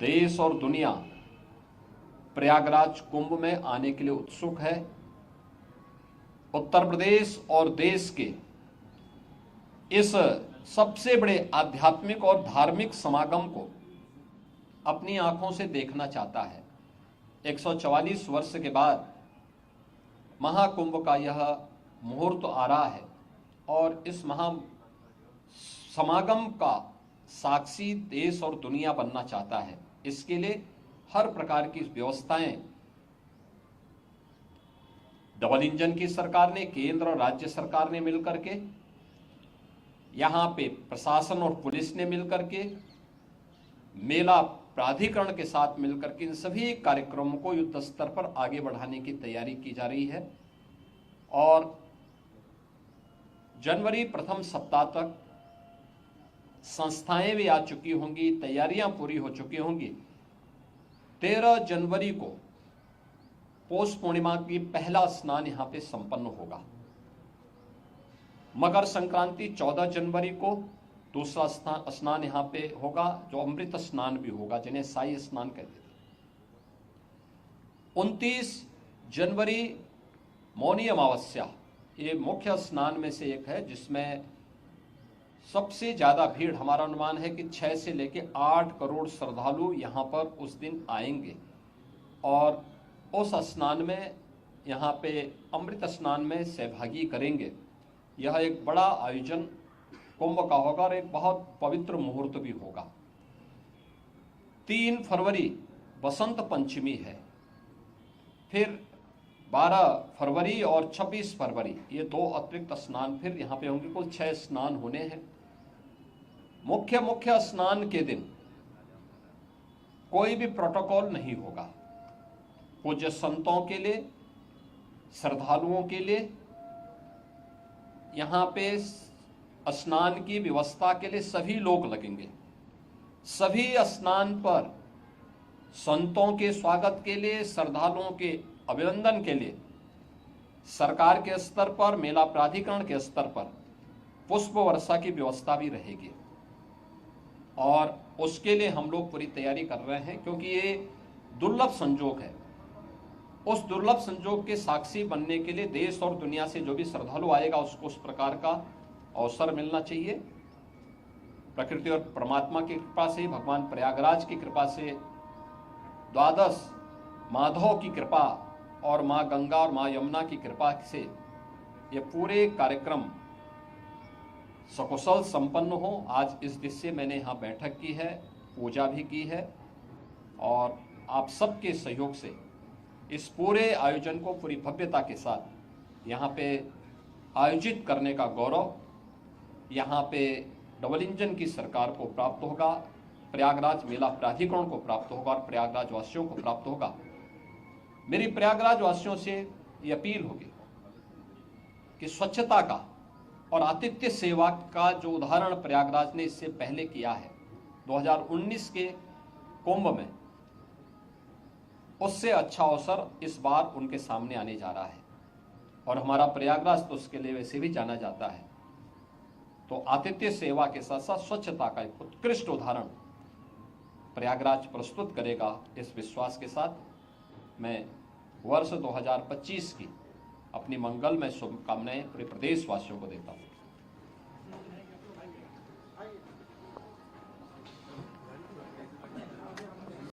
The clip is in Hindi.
देश और दुनिया प्रयागराज कुंभ में आने के लिए उत्सुक है। उत्तर प्रदेश और देश के इस सबसे बड़े आध्यात्मिक और धार्मिक समागम को अपनी आंखों से देखना चाहता है। 144 वर्ष के बाद महाकुंभ का यह मुहूर्त आ रहा है और इस महा समागम का साक्षी देश और दुनिया बनना चाहता है। इसके लिए हर प्रकार की व्यवस्थाएं डबल इंजन की सरकार ने, केंद्र और राज्य सरकार ने मिलकर के, यहां पे प्रशासन और पुलिस ने मिलकर के, मेला प्राधिकरण के साथ मिलकर के इन सभी कार्यक्रमों को युद्ध स्तर पर आगे बढ़ाने की तैयारी की जा रही है। और जनवरी प्रथम सप्ताह तक संस्थाएं भी आ चुकी होंगी, तैयारियां पूरी हो चुकी होंगी। 13 जनवरी को पौष पूर्णिमा की पहला स्नान यहां पे संपन्न होगा। मकर संक्रांति 14 जनवरी को दूसरा स्नान यहां पे होगा, जो अमृत स्नान भी होगा, जिन्हें साई स्नान कहते थे। 29 जनवरी मौनी अमावस्या, ये मुख्य स्नान में से एक है, जिसमें सबसे ज्यादा भीड़, हमारा अनुमान है कि 6 से लेकर 8 करोड़ श्रद्धालु यहां पर उस दिन आएंगे और उस स्नान में, यहाँ पे अमृत स्नान में सहभागी करेंगे। यह एक बड़ा आयोजन कुंभ का होगा और एक बहुत पवित्र मुहूर्त भी होगा। 3 फरवरी बसंत पंचमी है, फिर 12 फरवरी और 26 फरवरी ये 2 अतिरिक्त स्नान फिर यहाँ पे होंगे। कुल 6 स्नान होने हैं। मुख्य स्नान के दिन कोई भी प्रोटोकॉल नहीं होगा। पूज्य संतों के लिए, श्रद्धालुओं के लिए यहाँ पे स्नान की व्यवस्था के लिए सभी लोग लगेंगे। सभी स्नान पर संतों के स्वागत के लिए, श्रद्धालुओं के अभिनंदन के लिए सरकार के स्तर पर, मेला प्राधिकरण के स्तर पर पुष्प वर्षा की व्यवस्था भी रहेगी और उसके लिए हम लोग पूरी तैयारी कर रहे हैं, क्योंकि ये दुर्लभ संजोग है। उस दुर्लभ संजोग के साक्षी बनने के लिए देश और दुनिया से जो भी श्रद्धालु आएगा उसको उस प्रकार का अवसर मिलना चाहिए। प्रकृति और परमात्मा की कृपा से, भगवान प्रयागराज की कृपा से, द्वादश माधव की कृपा और माँ गंगा और माँ यमुना की कृपा से ये पूरे कार्यक्रम सकुशल संपन्न हो। आज इस दिवस से मैंने यहाँ बैठक की है, पूजा भी की है और आप सबके सहयोग से इस पूरे आयोजन को पूरी भव्यता के साथ यहाँ पे आयोजित करने का गौरव यहाँ पे डबल इंजन की सरकार को प्राप्त होगा, प्रयागराज मेला प्राधिकरण को प्राप्त होगा और प्रयागराज वासियों को प्राप्त होगा। मेरी प्रयागराज वासियों से ये अपील होगी कि स्वच्छता का और आतिथ्य सेवा का जो उदाहरण प्रयागराज ने इससे पहले किया है 2019 के कुंभ में, उससे अच्छा अवसर इस बार उनके सामने आने जा रहा है। और हमारा प्रयागराज तो उसके लिए वैसे भी जाना जाता है। तो आतिथ्य सेवा के साथ साथ स्वच्छता का एक उत्कृष्ट उदाहरण प्रयागराज प्रस्तुत करेगा। इस विश्वास के साथ मैं वर्ष 2025 की अपनी मंगलमय शुभकामनाएं पूरे प्रदेशवासियों को देता हूँ।